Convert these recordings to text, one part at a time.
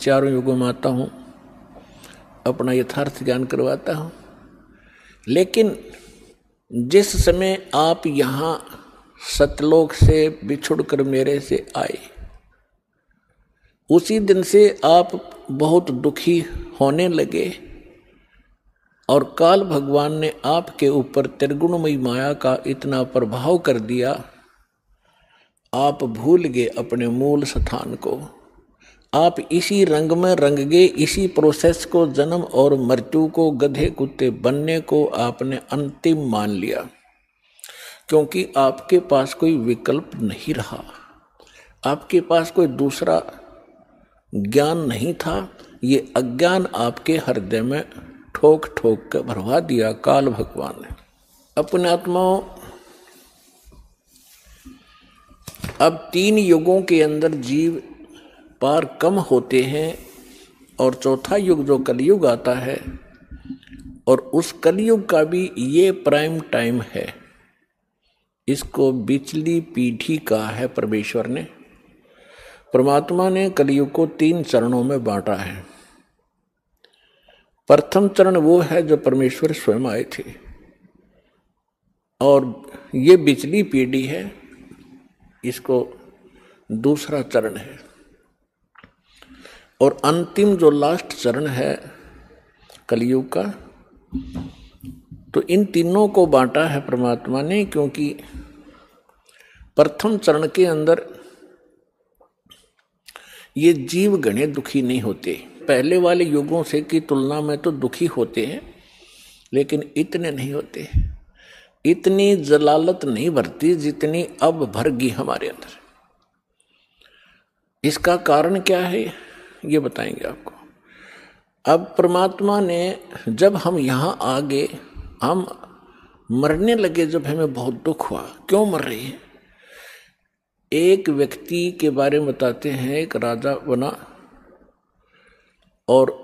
चारों युगों में आता हूँ, अपना यथार्थ ज्ञान करवाता हूँ। लेकिन जिस समय आप यहाँ सतलोक से बिछुड़कर मेरे से आए, उसी दिन से आप बहुत दुखी होने लगे और काल भगवान ने आपके ऊपर त्रिगुणमयी माया का इतना प्रभाव कर दिया, आप भूल गए अपने मूल स्थान को। आप इसी रंग में रंग गए, इसी प्रोसेस को, जन्म और मृत्यु को, गधे कुत्ते बनने को आपने अंतिम मान लिया, क्योंकि आपके पास कोई विकल्प नहीं रहा, आपके पास कोई दूसरा ज्ञान नहीं था। ये अज्ञान आपके हृदय में ठोक ठोक कर भरवा दिया काल भगवान ने। अपने आत्माओं, अब 3 युगों के अंदर जीव पार कम होते हैं और चौथा युग जो कलयुग आता है, और उस कलयुग का भी ये प्राइम टाइम है। इसको बिचली पीढ़ी कहा है परमेश्वर ने। परमात्मा ने कलयुग को 3 चरणों में बांटा है। प्रथम चरण वो है जो परमेश्वर स्वयं आए थे, और ये बिचली पीढ़ी है, इसको दूसरा चरण है। और अंतिम जो लास्ट चरण है कलयुग का, तो इन तीनों को बांटा है परमात्मा ने, क्योंकि प्रथम चरण के अंदर ये जीव घने दुखी नहीं होते। पहले वाले युगों से की तुलना में तो दुखी होते हैं, लेकिन इतने नहीं होते, इतनी जलालत नहीं भरती जितनी अब भरगी हमारे अंदर। इसका कारण क्या है ये बताएंगे आपको। अब परमात्मा ने, जब हम यहाँ आ गए, हम मरने लगे, जब हमें बहुत दुख हुआ। क्यों मर रहे हैं? एक व्यक्ति के बारे में बताते हैं, एक राजा बना और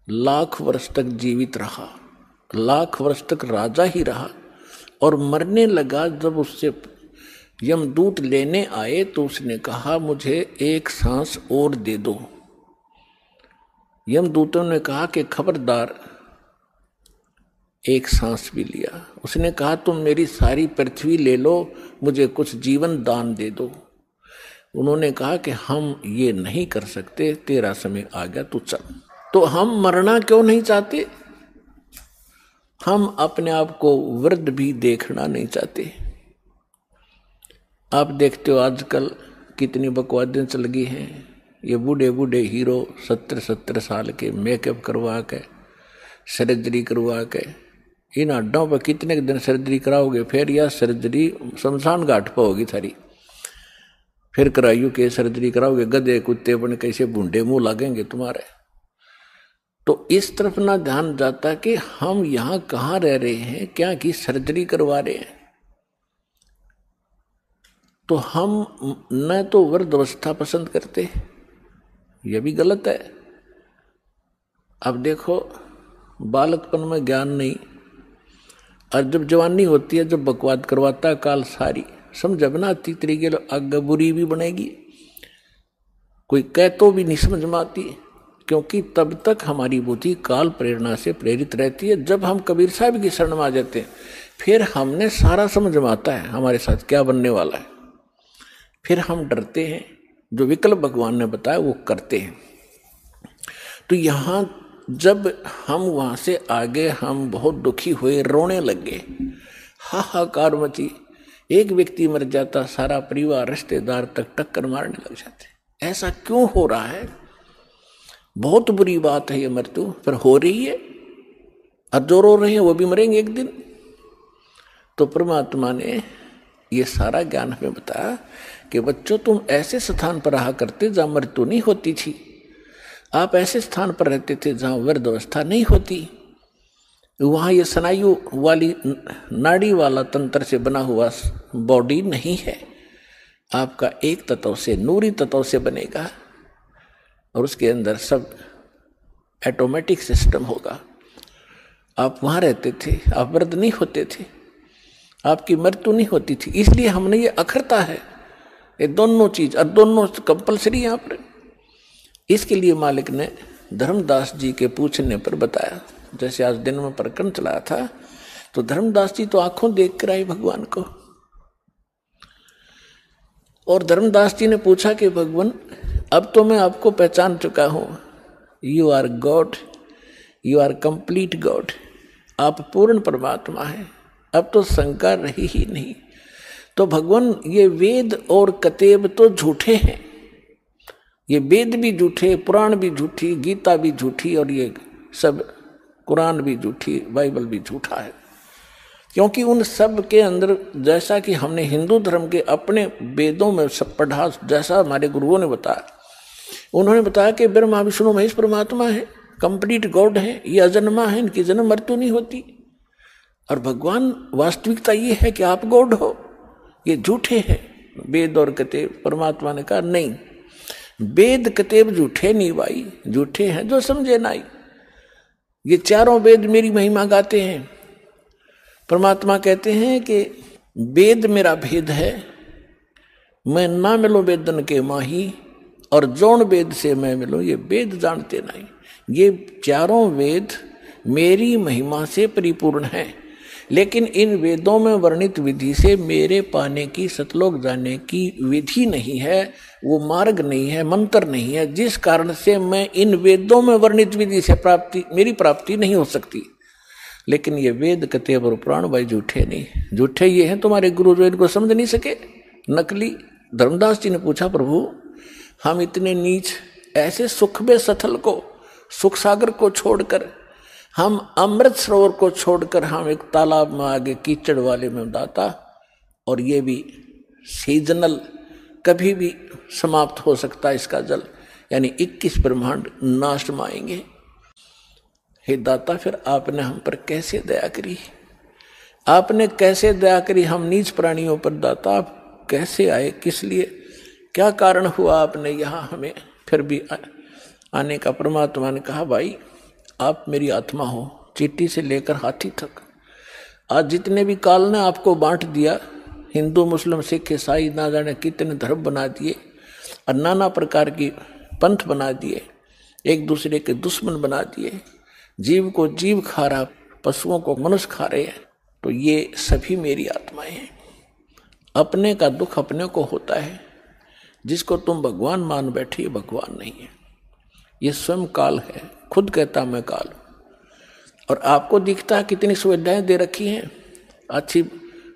लाख वर्ष तक जीवित रहा, लाख वर्ष तक राजा ही रहा, और मरने लगा। जब उससे यमदूत लेने आए तो उसने कहा, मुझे एक सांस और दे दो। यमदूतों ने कहा कि खबरदार, एक सांस भी लिया। उसने कहा, तुम मेरी सारी पृथ्वी ले लो, मुझे कुछ जीवन दान दे दो। उन्होंने कहा कि हम ये नहीं कर सकते, तेरा समय आ गया, तू चल। तो हम मरना क्यों नहीं चाहते? हम अपने आप को वृद्ध भी देखना नहीं चाहते। आप देखते हो आजकल कितनी बकवादें चल गई हैं। ये बूढ़े बूढ़े हीरो 70-70 साल के मेकअप करवा के, सर्जरी करवा के, इन हड्डों पर कितने दिन सर्जरी कराओगे? फिर यह सर्जरी शमशान घाट पर होगी सारी। फिर कराइयो के सर्जरी कराओगे, गधे कुत्ते अपने कैसे बूढ़े मुंह लगेंगे तुम्हारे। तो इस तरफ ना ध्यान जाता कि हम यहाँ कहाँ रह रहे हैं, क्या की सर्जरी करवा रहे हैं। तो हम न तो वृद्धावस्था पसंद करते, यह भी गलत है। अब देखो, बालकपन में ज्ञान नहीं, और जब जवानी होती है, जब बकवाद करवाता है काल सारी, समझ बना आती तरीके आगे बुरी भी बनेगी, कोई कह तो भी नहीं समझ में आती, क्योंकि तब तक हमारी बुद्धि काल प्रेरणा से प्रेरित रहती है। जब हम कबीर साहब की शरण में आ जाते हैं, फिर हमने सारा समझ में आता है हमारे साथ क्या बनने वाला है। फिर हम डरते हैं, जो विकल्प भगवान ने बताया वो करते हैं। तो यहाँ जब हम वहाँ से आगे, हम बहुत दुखी हुए, रोने लगे, हाहाकार मची। एक व्यक्ति मर जाता, सारा परिवार रिश्तेदार तक टक्कर मारने लग जाते। ऐसा क्यों हो रहा है? बहुत बुरी बात है ये मृत्यु, पर हो रही है, और जो रो रहे हैं वो भी मरेंगे एक दिन। तो परमात्मा ने ये सारा ज्ञान हमें बताया कि बच्चों, तुम ऐसे स्थान पर रहा करते जहाँ मृत्यु नहीं होती थी। आप ऐसे स्थान पर रहते थे जहाँ वृद्धावस्था नहीं होती। वहाँ ये स्नायु वाली, नाड़ी वाला तंत्र से बना हुआ बॉडी नहीं है। आपका एक तत्व से, नूरी तत्व से बनेगा, और उसके अंदर सब ऑटोमेटिक सिस्टम होगा। आप वहाँ रहते थे, आप वृद्ध नहीं होते थे, आपकी मृत्यु नहीं होती थी। इसलिए हमने ये अखरता है, ये दोनों चीज, और दोनों कंपलसरी यहाँ पर। इसके लिए मालिक ने धर्मदास जी के पूछने पर बताया। जैसे आज दिन में प्रकरण चला था तो धर्मदास जी तो आंखों देख कर आए भगवान को, और धर्मदास जी ने पूछा कि भगवान अब तो मैं आपको पहचान चुका हूं, you are God, you are complete God, आप पूर्ण परमात्मा हैं, अब तो शंका रही ही नहीं। तो भगवान ये वेद और कतेब तो झूठे हैं, ये वेद भी झूठे, पुराण भी झूठी, गीता भी झूठी, और ये सब कुरान भी झूठी, बाइबल भी झूठा है। क्योंकि उन सब के अंदर, जैसा कि हमने हिंदू धर्म के अपने वेदों में सब पढ़ा, जैसा हमारे गुरुओं ने बताया, उन्होंने बताया कि ब्रह्मा विष्णु महेश परमात्मा है, कंप्लीट गॉड है, ये अजन्मा है, इनकी जन्म मृत्यु नहीं होती। और भगवान वास्तविकता ये है कि आप गॉड हो, ये झूठे हैं वेद और कतेब। परमात्मा ने कहा नहीं, वेद कतेब झूठे नहीं भाई, झूठे हैं जो समझे नाई। ये चारों वेद मेरी महिमा गाते हैं। परमात्मा कहते हैं कि वेद मेरा भेद है, मैं ना मिलो वेदन के माही, और जौन वेद से मैं मिलो ये वेद जानते नहीं। ये चारों वेद मेरी महिमा से परिपूर्ण हैं, लेकिन इन वेदों में वर्णित विधि से मेरे पाने की, सतलोक जाने की विधि नहीं है, वो मार्ग नहीं है, मंत्र नहीं है, जिस कारण से मैं इन वेदों में वर्णित विधि से मेरी प्राप्ति नहीं हो सकती। लेकिन ये वेद कतेब और पुराण भाई झूठे नहीं, झूठे ये हैं तुम्हारे गुरु जो इनको समझ नहीं सके, नकली। धर्मदास जी ने पूछा प्रभु हम इतने नीच, ऐसे सुखबे सथल को, सुख सागर को छोड़कर, हम अमृत सरोवर को छोड़कर हम एक तालाब में आगे कीचड़ वाले में दाता, और ये भी सीजनल, कभी भी समाप्त हो सकता है इसका जल, यानी 21 ब्रह्मांड नाश में आएंगे। हे दाता फिर आपने हम पर कैसे दया करी, आपने कैसे दया करी हम नीच प्राणियों पर दाता, आप कैसे आए, किस लिए, क्या कारण हुआ आपने यहाँ हमें फिर भी आने का। परमात्मा ने कहा भाई आप मेरी आत्मा हो, चींटी से लेकर हाथी तक, आज जितने भी काल ने आपको बांट दिया, हिंदू मुस्लिम सिख ईसाई ना जाने कितने धर्म बना दिए, और नाना प्रकार की पंथ बना दिए, एक दूसरे के दुश्मन बना दिए, जीव को जीव खा रहा, पशुओं को मनुष्य खा रहे हैं, तो ये सभी मेरी आत्माएं हैं। अपने का दुख अपने को होता है, जिसको तुम भगवान मान बैठे ये भगवान नहीं है, ये स्वयं काल है, खुद कहता मैं काल। और आपको दिखता है कितनी सुविधाएं दे रखी हैं, अच्छी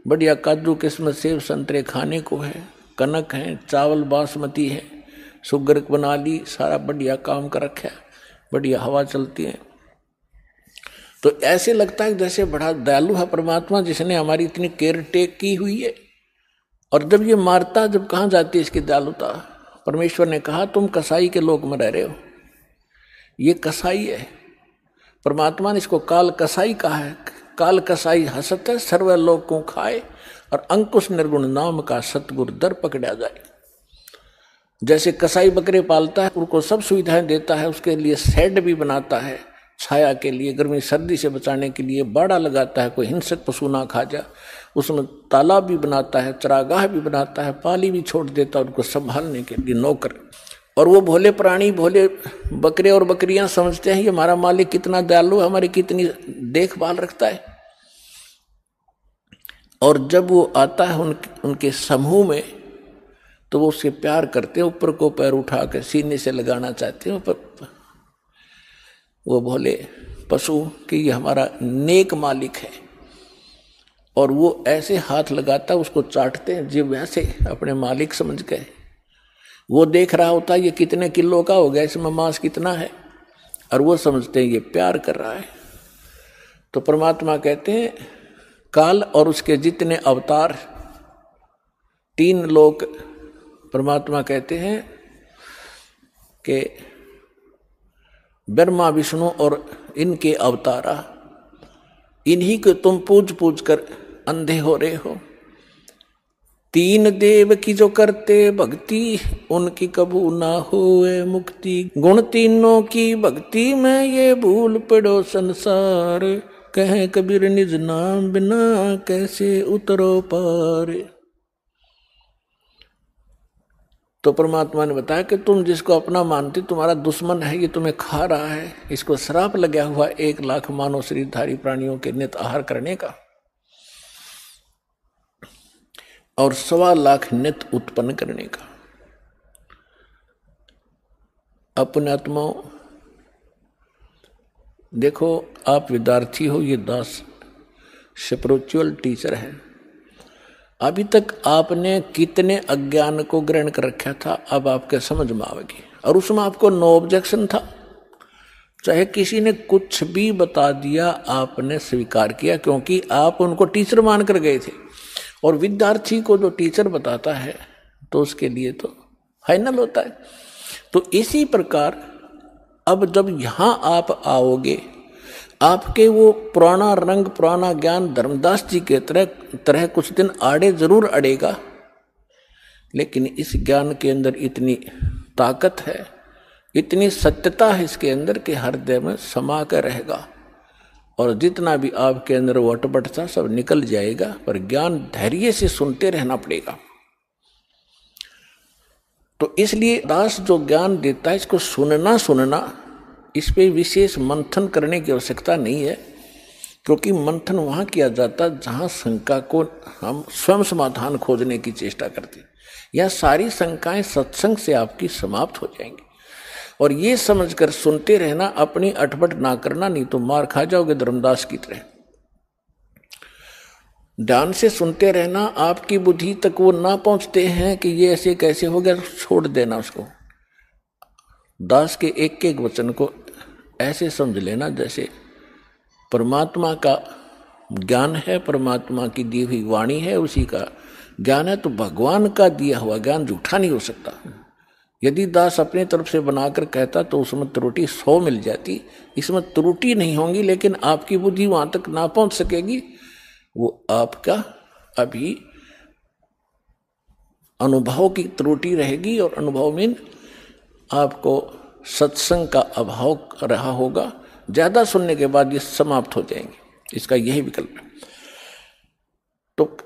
बढ़िया काजू किस्मत सेब संतरे खाने को है, कनक है, चावल बासमती है, शुगर बना ली, सारा बढ़िया काम कर रखा है, बढ़िया हवा चलती है। तो ऐसे लगता है जैसे बड़ा दयालु है परमात्मा, जिसने हमारी इतनी केयर टेक की हुई है। और जब ये मारता, जब कहाँ जाती है इसकी दयालुता। परमेश्वर ने कहा तुम कसाई के लोक में रह रहे हो, ये कसाई है। परमात्मा ने इसको काल कसाई कहा है। काल कसाई हसत है, सर्व लोक को खाए, और अंकुश निर्गुण नाम का सतगुरु दर पकड़ा जाए। जैसे कसाई बकरे पालता है, उनको सब सुविधाएं देता है, उसके लिए शेड भी बनाता है, छाया के लिए, गर्मी सर्दी से बचाने के लिए बाड़ा लगाता है, कोई हिंसक पशु ना खा जा, उसमें तालाब भी बनाता है, चरागाह भी बनाता है, पाली भी छोड़ देता है, उनको संभालने के लिए नौकर। और वो भोले प्राणी, भोले बकरे और बकरियां समझते हैं ये हमारा मालिक कितना दयालु है, हमारी कितनी देखभाल रखता है। और जब वो आता है उनके समूह में, तो वो उससे प्यार करते हैं, ऊपर को पैर उठा कर सीने से लगाना चाहते हैं, पर वो भोले पशु कि ये हमारा नेक मालिक है। और वो ऐसे हाथ लगाता है, उसको चाटते हैं, जीव वैसे अपने मालिक समझ गए। वो देख रहा होता है ये कितने किलो का हो गया, इसमें मांस कितना है, और वो समझते हैं ये प्यार कर रहा है। तो परमात्मा कहते हैं काल और उसके जितने अवतार, 3 लोक, परमात्मा कहते हैं कि ब्रह्मा विष्णु और इनके अवतारा, इन्हीं को तुम पूज पूज कर अंधे हो रहे हो। 3 देव की जो करते भक्ति, उनकी कबू ना होए मुक्ति। गुण तीनों की भक्ति में ये भूल पड़ो संसार, कहे कबीर निज नाम बिना कैसे उतरो पार। तो परमात्मा ने बताया कि तुम जिसको अपना मानते तुम्हारा दुश्मन है, ये तुम्हें खा रहा है, इसको श्राप लगा हुआ 1,00,000 मानव शरीरधारी प्राणियों के नित आहार करने का और 1,25,00,000 नित उत्पन्न करने का। अपने आत्माओं देखो, आप विद्यार्थी हो, ये दास स्पिरिचुअल टीचर है। अभी तक आपने कितने अज्ञान को ग्रहण कर रखा था, अब आपके समझ में आवेगी। और उसमें आपको नो ऑब्जेक्शन था, चाहे किसी ने कुछ भी बता दिया आपने स्वीकार किया, क्योंकि आप उनको टीचर मान कर गए थे। और विद्यार्थी को जो टीचर बताता है तो उसके लिए तो फाइनल होता है। तो इसी प्रकार अब जब यहां आप आओगे, आपके वो पुराना रंग पुराना ज्ञान धर्मदास जी के तरह कुछ दिन आड़े जरूर अड़ेगा, लेकिन इस ज्ञान के अंदर इतनी ताकत है, इतनी सत्यता है इसके अंदर कि हृदय में समा कर रहेगा। और जितना भी आपके अंदर वो अटपट था सब निकल जाएगा, पर ज्ञान धैर्य से सुनते रहना पड़ेगा। तो इसलिए दास जो ज्ञान देता है इसको सुनना, इस पे विशेष मंथन करने की आवश्यकता नहीं है, क्योंकि मंथन वहां किया जाता जहां शंका को हम स्वयं समाधान खोजने की चेष्टा करते। यह सारी शंकाएं सत्संग से आपकी समाप्त हो जाएंगी। और ये समझकर सुनते रहना, अपनी अटपट ना करना, नहीं तो मार खा जाओगे धर्मदास की तरह। ध्यान से सुनते रहना, आपकी बुद्धि तक वो ना पहुंचते हैं कि ये ऐसे कैसे हो गया, छोड़ देना उसको। दास के एक एक वचन को ऐसे समझ लेना जैसे परमात्मा का ज्ञान है, परमात्मा की दी हुई वाणी है, उसी का ज्ञान है। तो भगवान का दिया हुआ ज्ञान झूठा नहीं हो सकता। यदि दास अपनी तरफ से बनाकर कहता तो उसमें त्रुटि 100 मिल जाती, इसमें त्रुटि नहीं होंगी, लेकिन आपकी बुद्धि वहां तक ना पहुंच सकेगी। वो आपका अभी अनुभव की त्रुटि रहेगी, और अनुभव में आपको सत्संग का अभाव रहा होगा। ज्यादा सुनने के बाद ये समाप्त हो जाएंगे, इसका यही विकल्प है। तो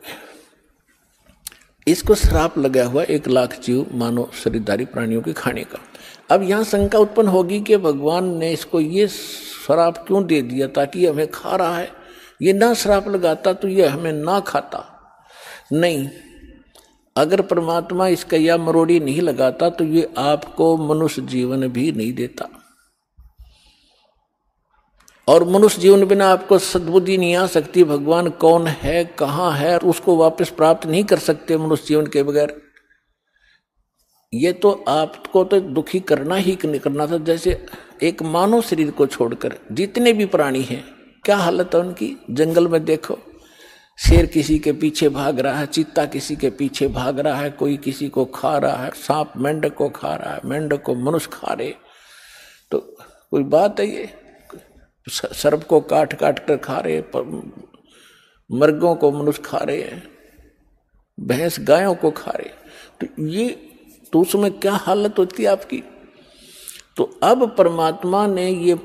इसको श्राप लगा हुआ 1,00,000 जीव मानव शरीरधारी प्राणियों के खाने का। अब यहां शंका उत्पन्न होगी कि भगवान ने इसको ये श्राप क्यों दे दिया, ताकि हमें खा रहा है। ये ना श्राप लगाता तो ये हमें ना खाता। नहीं, अगर परमात्मा इसका या मरोड़ी नहीं लगाता तो ये आपको मनुष्य जीवन भी नहीं देता, और मनुष्य जीवन बिना आपको सद्बुद्धि नहीं आ सकती। भगवान कौन है, कहाँ है, उसको वापस प्राप्त नहीं कर सकते मनुष्य जीवन के बगैर। ये तो आपको तो दुखी करना ही करना था। जैसे एक मानव शरीर को छोड़कर जितने भी प्राणी हैं, क्या हालत है उनकी। जंगल में देखो, शेर किसी के पीछे भाग रहा है, चीता किसी के पीछे भाग रहा है, कोई किसी को खा रहा है, सांप मेंढक को खा रहा है, मेंढक को मनुष्य खा रहे। तो कोई बात है, ये सर्प को काट काट कर खा रहे, मर्गों को मनुष्य खा रहे हैं, भैंस गायों को खा रहे। तो ये तो उसमें क्या हालत होती है आपकी। तो अब परमात्मा ने ये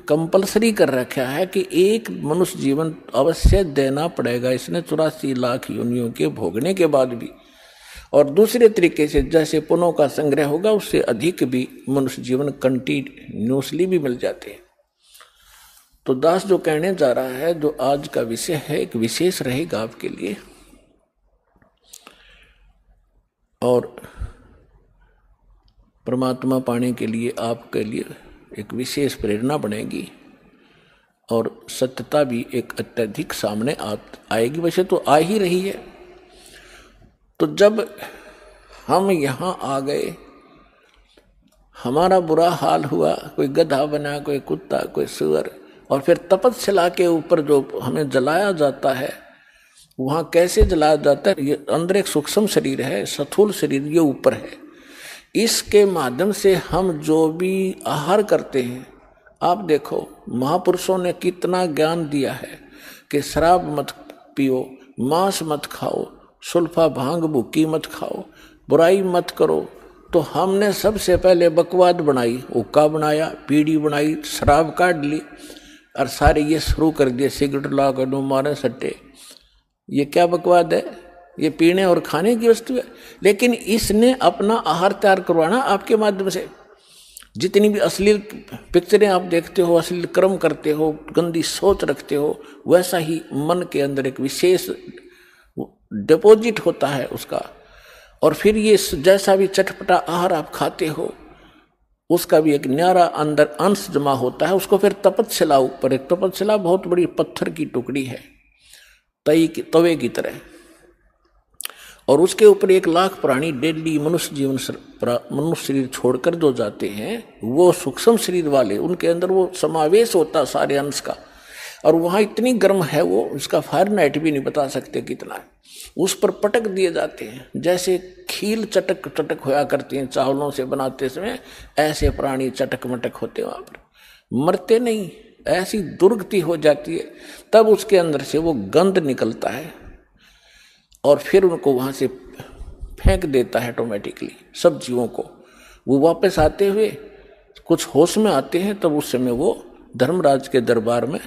कंपलसरी कर रखा है कि एक मनुष्य जीवन अवश्य देना पड़ेगा। इसने 84 लाख योनियों के भोगने के बाद भी, और दूसरे तरीके से जैसे पुण्यों का संग्रह होगा उससे अधिक भी मनुष्य जीवन कंटिन्यूसली भी मिल जाते हैं। तो दास जो कहने जा रहा है, जो आज का विषय है, एक विशेष रहेगा आपके लिए, और परमात्मा पाने के लिए आपके लिए एक विशेष प्रेरणा बनेगी, और सत्यता भी एक अत्यधिक सामने आएगी। वैसे तो आ ही रही है। तो जब हम यहाँ आ गए, हमारा बुरा हाल हुआ, कोई गधा बना, कोई कुत्ता, कोई सुअर, और फिर तपस्या के ऊपर जो हमें जलाया जाता है, वहाँ कैसे जलाया जाता है। ये अंदर एक सूक्ष्म शरीर है, स्थूल शरीर ये ऊपर है। इसके माध्यम से हम जो भी आहार करते हैं, आप देखो महापुरुषों ने कितना ज्ञान दिया है कि शराब मत पियो, मांस मत खाओ, सुल्फा भांग भूकी मत खाओ, बुराई मत करो। तो हमने सबसे पहले बकवाद बनाई, हुक्का बनाया, बीड़ी बनाई, शराब काट ली, और सारे ये शुरू कर दिए, सिगरेट ला कर मारे सट्टे। ये क्या बकवाद है। ये पीने और खाने की वस्तु है, लेकिन इसने अपना आहार तैयार करवाना आपके माध्यम से। जितनी भी अश्लील पिक्चरें आप देखते हो, अश्लील कर्म करते हो, गंदी सोच रखते हो, वैसा ही मन के अंदर एक विशेष डिपॉजिट होता है उसका। और फिर ये जैसा भी चटपटा आहार आप खाते हो, उसका भी एक न्यारा अंदर अंश जमा होता है। उसको फिर तपतशिला ऊपर, एक तपतशिला बहुत बड़ी पत्थर की टुकड़ी है, तवे की तरह, और उसके ऊपर 1,00,000 प्राणी डेली मनुष्य शरीर छोड़कर जो जाते हैं, वो सूक्ष्म शरीर वाले, उनके अंदर वो समावेश होता सारे अंश का। और वहाँ इतनी गर्म है वो, उसका फारेनहाइट भी नहीं बता सकते कितना है। उस पर पटक दिए जाते हैं, जैसे खील चटक चटक होया करती हैं चावलों से बनाते समय, ऐसे प्राणी चटक मटक होते वहाँ पर, मरते नहीं, ऐसी दुर्गति हो जाती है। तब उसके अंदर से वो गंध निकलता है और फिर उनको वहाँ से फेंक देता है ऑटोमेटिकली सब जीवों को। वो वापस आते हुए कुछ होश में आते हैं, तब उस समय वो धर्मराज के दरबार में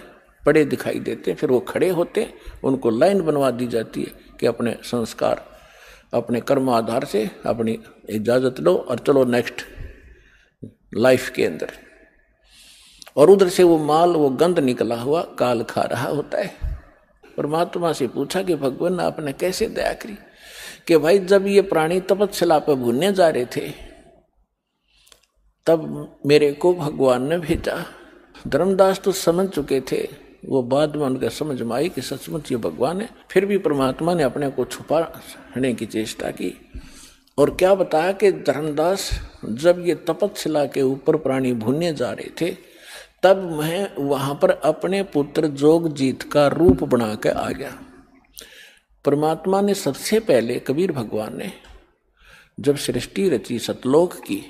पड़े दिखाई देते हैं। फिर वो खड़े होते हैं, उनको लाइन बनवा दी जाती है कि अपने संस्कार, अपने कर्म आधार से अपनी इजाज़त लो और चलो नेक्स्ट लाइफ के अंदर। और उधर से वो माल, वो गंध निकला हुआ काल खा रहा होता है। परमात्मा से पूछा कि भगवान आपने कैसे दया करी कि भाई जब ये प्राणी तपतशिला पर भूनने जा रहे थे, तब मेरे को भगवान ने भेजा। धर्मदास तो समझ चुके थे, वो बाद में उनका समझ में आई कि सचमुच ये भगवान है। फिर भी परमात्मा ने अपने को छुपाने की चेष्टा की और क्या बताया कि धर्मदास जब ये तपतशिला के ऊपर प्राणी भूनने जा रहे थे, तब मैं वहां पर अपने पुत्र जोगजीत का रूप बना के आ गया। परमात्मा ने सबसे पहले, कबीर भगवान ने जब सृष्टि रची सतलोक की,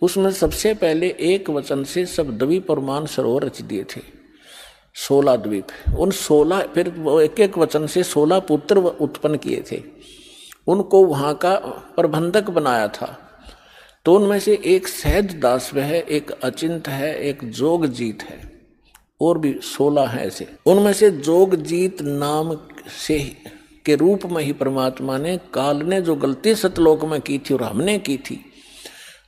उसमें सबसे पहले एक वचन से सब द्वीप और मानसरोवर रच दिए थे, 16 द्वीप। उन 16 फिर वो एक एक वचन से 16 पुत्र उत्पन्न किए थे, उनको वहां का प्रबंधक बनाया था। तो उनमें से एक सहज दास है, एक अचिंत है, एक जोगजीत है, और भी 16 हैं ऐसे। उनमें से जोगजीत नाम से के रूप में ही परमात्मा ने, काल ने जो गलती सतलोक में की थी और हमने की थी,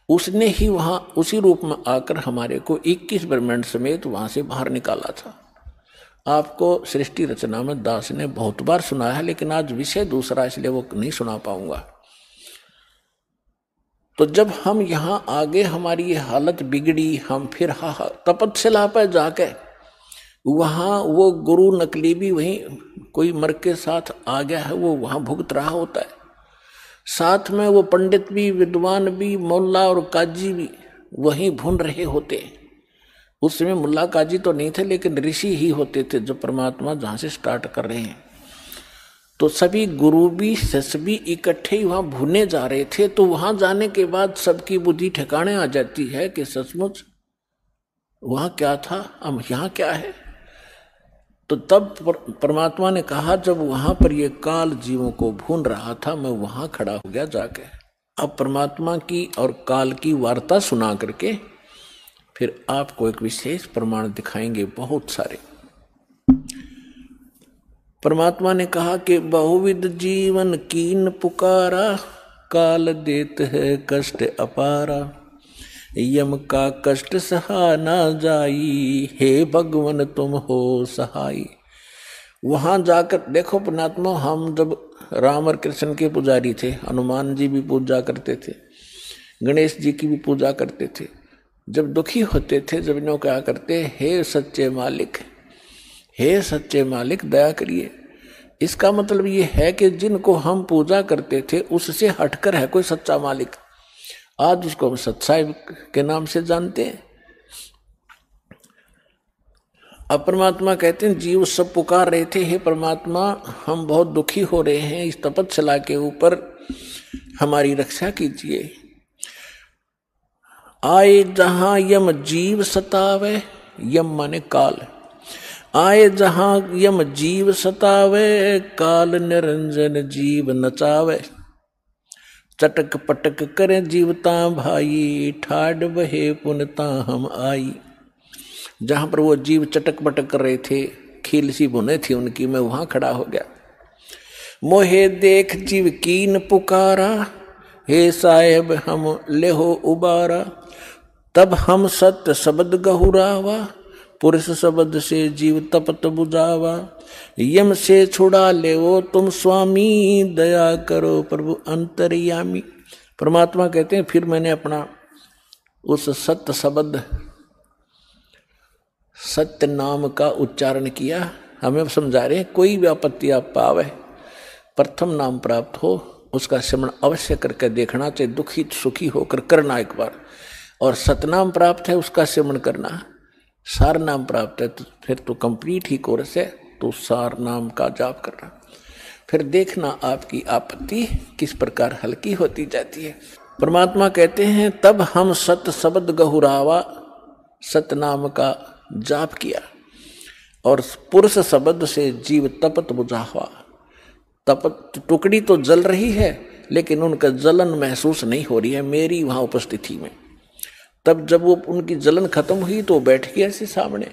उसने ही वहां उसी रूप में आकर हमारे को 21 ब्रह्मांड समेत वहां से बाहर निकाला था। आपको सृष्टि रचना में दास ने बहुत बार सुना है, लेकिन आज विषय दूसरा, इसलिए वो नहीं सुना पाऊंगा। तो जब हम यहाँ आगे हमारी ये हालत बिगड़ी, हम फिर तपतशिला पर जाके वहाँ वो गुरु नकली भी वहीं कोई मर के साथ आ गया है, वो वहाँ भुगत रहा होता है। साथ में वो पंडित भी, विद्वान भी, मुल्ला और काजी भी वहीं भून रहे होते। उस समय मुल्ला काजी तो नहीं थे, लेकिन ऋषि ही होते थे जो परमात्मा जहाँ से स्टार्ट कर रहे हैं। तो सभी गुरु भी, शिष्य भी इकट्ठे ही वहां भूने जा रहे थे। तो वहां जाने के बाद सबकी बुद्धि ठिकाने आ जाती है कि सचमुच वहां क्या था, अब यहाँ क्या है। तो तब परमात्मा ने कहा, जब वहां पर ये काल जीवों को भून रहा था, मैं वहां खड़ा हो गया जाके। अब परमात्मा की और काल की वार्ता सुना करके फिर आपको एक विशेष प्रमाण दिखाएंगे, बहुत सारे। परमात्मा ने कहा कि बहुविध जीवन कीन पुकारा, काल देत है कष्ट अपारा, यम का कष्ट सहा ना जाई, हे भगवन तुम हो सहाई। वहां जाकर देखो परमात्मा, हम जब राम और कृष्ण के पुजारी थे, हनुमान जी भी पूजा करते थे, गणेश जी की भी पूजा करते थे। जब दुखी होते थे, जब इन्हों क्या करते, हे सच्चे मालिक, हे सच्चे मालिक दया करिए। इसका मतलब ये है कि जिनको हम पूजा करते थे उससे हटकर है कोई सच्चा मालिक। आज उसको हम सच्चाई के नाम से जानते हैं। अब परमात्मा कहते हैं, जीव सब पुकार रहे थे, हे परमात्मा हम बहुत दुखी हो रहे हैं, इस तपतशिला के ऊपर हमारी रक्षा कीजिए। आए जहां यम जीव सतावे, यम माने काल, आए जहां यम जीव सतावे, काल निरंजन जीव नचावे, चटक पटक करे जीवता भाई, ठाड बहे पुनता हम आई। जहां पर वो जीव चटक पटक कर रहे थे, खील सी भुने थी उनकी, मैं वहां खड़ा हो गया। मोहे देख जीव कीन पुकारा, हे साहेब हम लेहो उबारा। तब हम सत्य शब्द गहुरावा, पुरुष शब्द से जीव तपत बुझावा। यम से छुड़ा ले वो तुम स्वामी, दया करो प्रभु अंतर्यामी। परमात्मा कहते हैं फिर मैंने अपना उस सत्य शब्द सत्य नाम का उच्चारण किया। हमें समझा रहे हैं कोई भी आपत्ति आप पावे, प्रथम नाम प्राप्त हो उसका स्मरण अवश्य करके देखना चाहिए, दुखी सुखी होकर करना एक बार। और सतनाम प्राप्त है उसका स्मरण करना, सार नाम प्राप्त है तो फिर तो कंप्लीट ही कोर्स है, तो सार नाम का जाप करना। फिर देखना आपकी आपत्ति किस प्रकार हल्की होती जाती है। परमात्मा कहते हैं तब हम सत शब्द गहुरावा, सतनाम का जाप किया और पुरुष शब्द से जीव तपत बुझावा। तपत टुकड़ी तो जल रही है लेकिन उनका जलन महसूस नहीं हो रही है मेरी वहां उपस्थिति में। तब जब वो उनकी जलन खत्म हुई तो बैठ गया ऐसे सामने,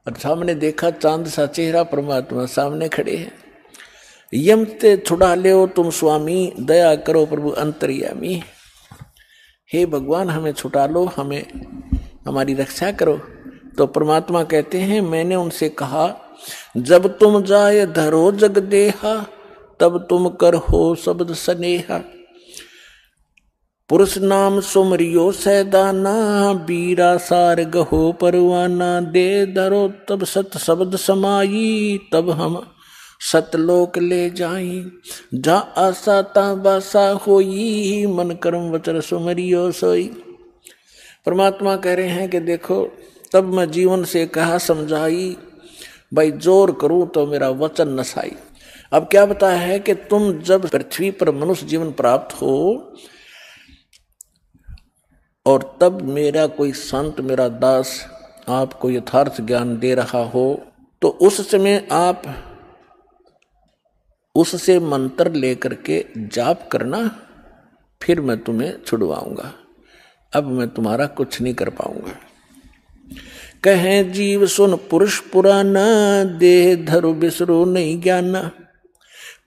और सामने देखा चांद सा चेहरा, परमात्मा सामने खड़े हैं। यम ते छुड़ा ले तुम स्वामी, दया करो प्रभु अंतर्यामी। हे भगवान हमें छुटा लो, हमें हमारी रक्षा करो। तो परमात्मा कहते हैं मैंने उनसे कहा जब तुम जाए धरो जग देहा, तब तुम कर हो शब्द स्नेहा। पुरुष नाम सुमरियो सैदाना, बीरा सार गहो परवाना। दे धरो तब सत शब्द समाई, तब हम सतलोक ले जाई। जा आशा ता बासा होई, मन कर्म वचन सुमरियो सोई। परमात्मा कह रहे हैं कि देखो तब मैं जीवन से कहा समझाई, भाई जोर करूं तो मेरा वचन नसाई। अब क्या बताया है कि तुम जब पृथ्वी पर मनुष्य जीवन प्राप्त हो और तब मेरा कोई संत मेरा दास आपको यथार्थ ज्ञान दे रहा हो, तो उस समय आप उससे मंत्र लेकर के जाप करना, फिर मैं तुम्हें छुड़वाऊंगा। अब मैं तुम्हारा कुछ नहीं कर पाऊंगा। कहे जीव सुन पुरुष पुराना, देह धरु बिसरो नहीं ज्ञाना।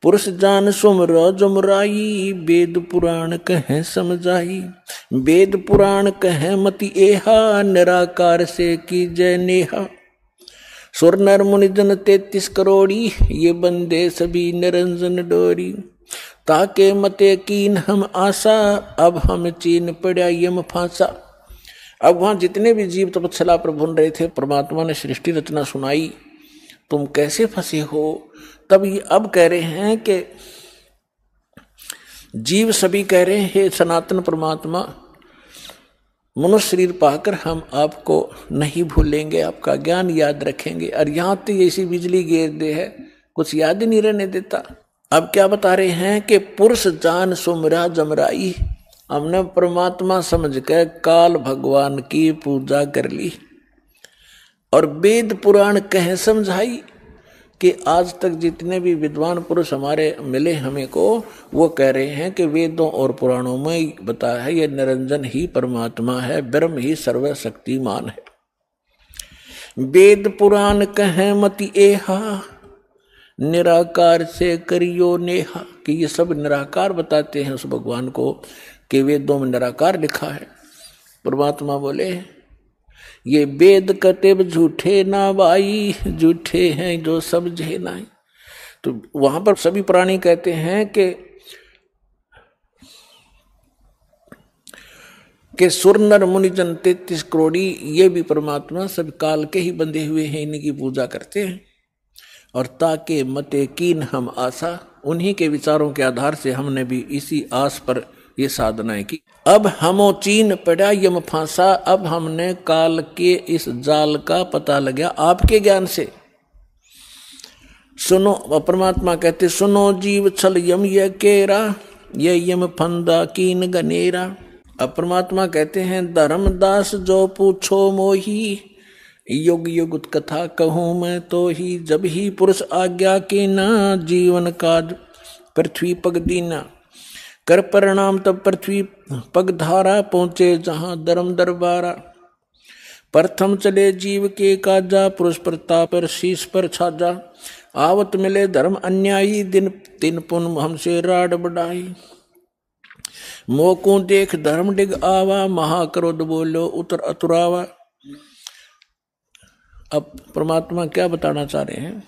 पुरुष जान सुमरो जुमराई, वेद पुराण कहे समझाई। वेद पुराण कहे मति एहा, निराकार से की जय नेहा। सुर नर मुनि जन 33 करोड़ी, ये बंदे सभी निरंजन डोरी। ताके मते कीन हम आशा, अब हम चीन पड़ा यम फांसा। अब वहां जितने भी जीव तपस्या पर भून रहे थे, परमात्मा ने सृष्टि रचना सुनाई, तुम कैसे फंसे हो। तब ये अब कह रहे हैं कि जीव सभी कह रहे हैं हे सनातन परमात्मा, मनुष्य शरीर पाकर हम आपको नहीं भूलेंगे, आपका ज्ञान याद रखेंगे। और यहाँ तो ऐसी बिजली गिर दे है कुछ याद ही नहीं रहने देता। अब क्या बता रहे हैं कि पुरुष जान सुमरा जमराई, हमने परमात्मा समझ के काल भगवान की पूजा कर ली। और वेद पुराण कह समझाई कि आज तक जितने भी विद्वान पुरुष हमारे मिले हमें को, वो कह रहे हैं कि वेदों और पुराणों में बताया है ये निरंजन ही परमात्मा है, ब्रह्म ही सर्वशक्तिमान है। वेद पुराण कहे मति एहा, निराकार से करियो नेहा। कि ये सब निराकार बताते हैं उस भगवान को, कि वेदों में निराकार लिखा है। परमात्मा बोले ये वेद कतेब झूठे ना भाई, झूठे हैं जो सब जे नाई। तो वहां पर सभी प्राणी कहते हैं कि सुर नर मुनि जन 33 करोड़ी, ये भी परमात्मा सब काल के ही बंधे हुए हैं, इनकी पूजा करते हैं। और ताके मते कीन हम आशा, उन्हीं के विचारों के आधार से हमने भी इसी आस पर ये साधनाएं की। अब हमो चीन पड़ा यम फांसा, अब हमने काल के इस जाल का पता लगा आपके ज्ञान से। सुनो, परमात्मा कहते सुनो जीव छल यम ये केरा, ये यम फंदा कीन गनेरा। अब परमात्मा कहते हैं धर्मदास जो पूछो मोही, युग युग कथा कहूँ मैं तो ही। जब ही पुरुष आज्ञा के ना, जीवन काज पृथ्वी पग दीना। कर परिणाम तब पृथ्वी पग धारा, पहुंचे जहां धर्म दरबारा। प्रथम चले जीव के काजा, पुरुष प्रताप शीश पर छाजा। आवत मिले धर्म अन्यायी, दिन तीन पुन हमसे राड बढ़ाई। मोको देख धर्म डिग आवा, महाक्रोध बोलो उतर अतुरावा। अब परमात्मा क्या बताना चाह रहे हैं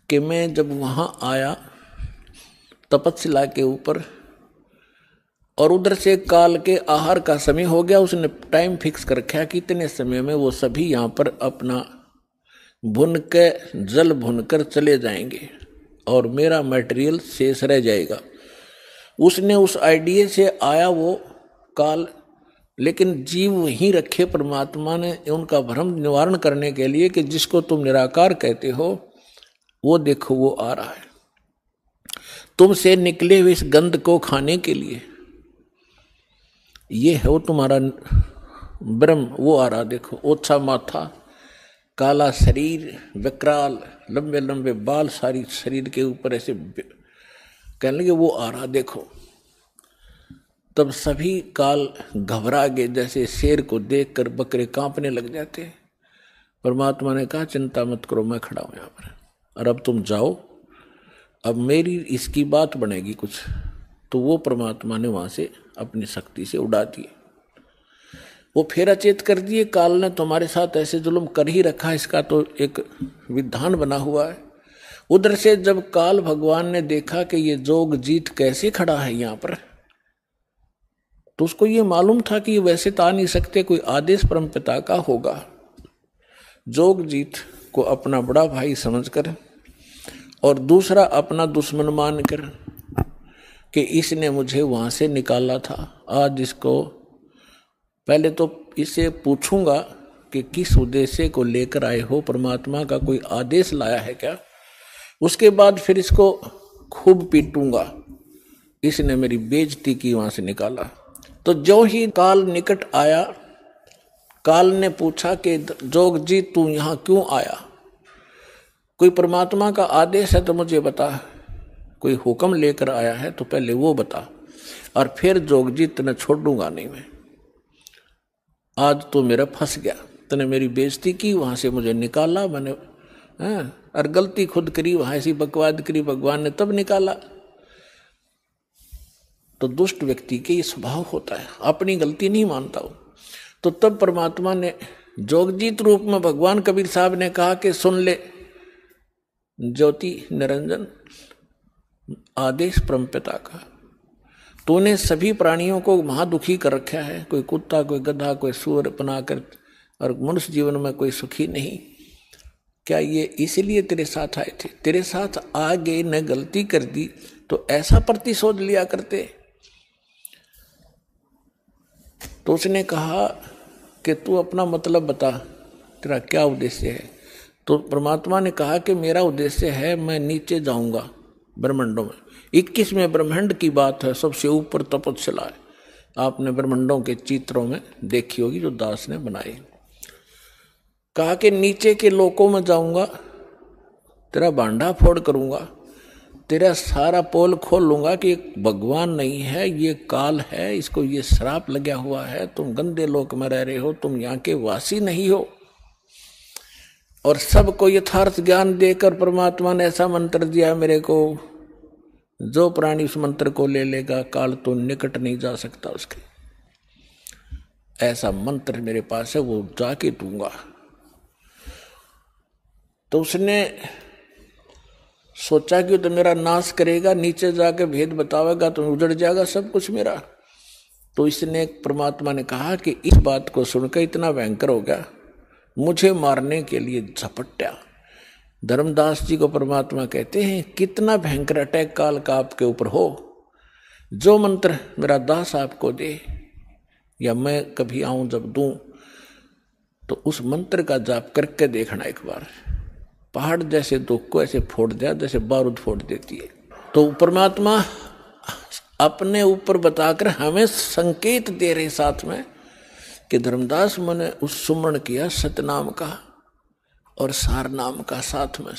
कि मैं जब वहां आया तपस्या के ऊपर, और उधर से काल के आहार का समय हो गया, उसने टाइम फिक्स कर रखा कि इतने समय में वो सभी यहां पर अपना भुन के जल भुनकर चले जाएंगे और मेरा मटेरियल शेष रह जाएगा। उसने उस आइडिया से आया वो काल, लेकिन जीव वहीं रखे परमात्मा ने उनका भ्रम निवारण करने के लिए कि जिसको तुम निराकार कहते हो वो देखो वो आ रहा है, तुमसे निकले हुए इस गंध को खाने के लिए, ये है वो तुम्हारा ब्रह्म, वो आ रहा देखो। ओछा माथा, काला शरीर, विकराल, लंबे लंबे बाल सारी शरीर के ऊपर ऐसे कहने लगे वो आ रहा देखो। तब सभी काल घबरा गए, जैसे शेर को देखकर बकरे कांपने लग जाते। परमात्मा ने कहा चिंता मत करो, मैं खड़ा हूं यहां पर, और अब तुम जाओ, अब मेरी इसकी बात बनेगी कुछ। तो वो परमात्मा ने वहां से अपनी शक्ति से उड़ा दिए, वो फिर अचेत कर दिए। काल ने तुम्हारे साथ ऐसे जुल्म कर ही रखा, इसका तो एक विधान बना हुआ है। उधर से जब काल भगवान ने देखा कि ये जोग जीत कैसे खड़ा है यहाँ पर, तो उसको ये मालूम था कि ये वैसे तो आ नहीं सकते, कोई आदेश परमपिता का होगा। जोग जीत को अपना बड़ा भाई समझकर और दूसरा अपना दुश्मन मानकर कि इसने मुझे वहां से निकाला था, आज इसको पहले तो इसे पूछूंगा कि किस उद्देश्य को लेकर आए हो, परमात्मा का कोई आदेश लाया है क्या, उसके बाद फिर इसको खूब पीटूंगा, इसने मेरी बेइज्जती की, वहां से निकाला। तो जो ही काल निकट आया, काल ने पूछा कि जोगजी तू यहां क्यों आया, कोई परमात्मा का आदेश है तो मुझे बता, कोई हुक्म लेकर आया है तो पहले वो बता, और फिर जोगजी तने छोड़ूंगा नहीं मैं, आज तो मेरा फंस गया, तने मेरी बेइज्जती की, वहां से मुझे निकाला मैंने, और गलती खुद करी, वहां ऐसी बकवाद करी, भगवान ने तब निकाला। तो दुष्ट व्यक्ति के ये स्वभाव होता है, अपनी गलती नहीं मानता हो। तो तब परमात्मा ने जोगजीत रूप में भगवान कबीर साहब ने कहा कि सुन ले ज्योति निरंजन, आदेश परमपिता का, तूने सभी प्राणियों को महादुखी कर रखा है, कोई कुत्ता, कोई गधा, कोई सूअर बनाकर, और मनुष्य जीवन में कोई सुखी नहीं। क्या ये इसलिए तेरे साथ आए थे? तेरे साथ आगे न गलती कर दी तो ऐसा प्रतिशोध लिया करते। तो उसने कहा कि तू अपना मतलब बता, तेरा क्या उद्देश्य है? तो परमात्मा ने कहा कि मेरा उद्देश्य है, मैं नीचे जाऊंगा ब्रह्मांडों में। 21वें ब्रह्मांड की बात है, सबसे ऊपर तपस्या है, आपने ब्रह्मांडों के चित्रों में देखी होगी जो दास ने बनाए। कहा कि नीचे के लोकों में जाऊंगा, तेरा भांडा फोड़ करूंगा, तेरा सारा पोल खोल लूंगा कि भगवान नहीं है, ये काल है, इसको ये श्राप लगा हुआ है, तुम गंदे लोक में रह रहे हो, तुम यहाँ के वासी नहीं हो। और सबको यथार्थ ज्ञान देकर परमात्मा ने ऐसा मंत्र दिया मेरे को, जो प्राणी उस मंत्र को ले लेगा काल तो निकट नहीं जा सकता उसके। ऐसा मंत्र मेरे पास है, वो जाके दूंगा। तो उसने सोचा कि तो मेरा नाश करेगा, नीचे जाके भेद बतावेगा तो उजड़ जाएगा सब कुछ मेरा। तो इसने परमात्मा ने कहा कि इस बात को सुनकर इतना भयंकर हो गया, मुझे मारने के लिए झपट्या। धर्मदास जी को परमात्मा कहते हैं कितना भयंकर अटैक काल का आपके ऊपर हो, जो मंत्र मेरा दास आपको दे या मैं कभी आऊं जब दूं, तो उस मंत्र का जाप करके देखना एक बार, पहाड़ जैसे दुख को ऐसे फोड़ दिया जैसे बारूद फोड़ देती है। तो परमात्मा अपने ऊपर बताकर हमें संकेत दे रहे साथ में कि धर्मदास मैंने उस सुमरण किया सतनाम का और सार नाम का, साथ में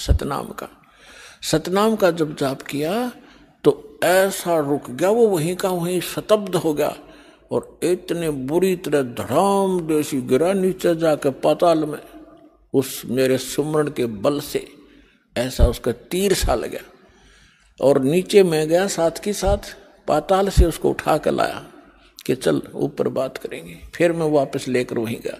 सतनाम का जब जाप किया तो ऐसा रुक गया, वो वहीं का वहीं शतब्द हो गया और इतने बुरी तरह धड़ाम जैसी गिरा नीचे जाकर पाताल में, उस मेरे सुमरण के बल से ऐसा उसका तीर सा लगा और नीचे मैं गया, साथ के साथ पाताल से उसको उठा कर लाया कि चल ऊपर बात करेंगे। फिर मैं वापस लेकर वहीं गया।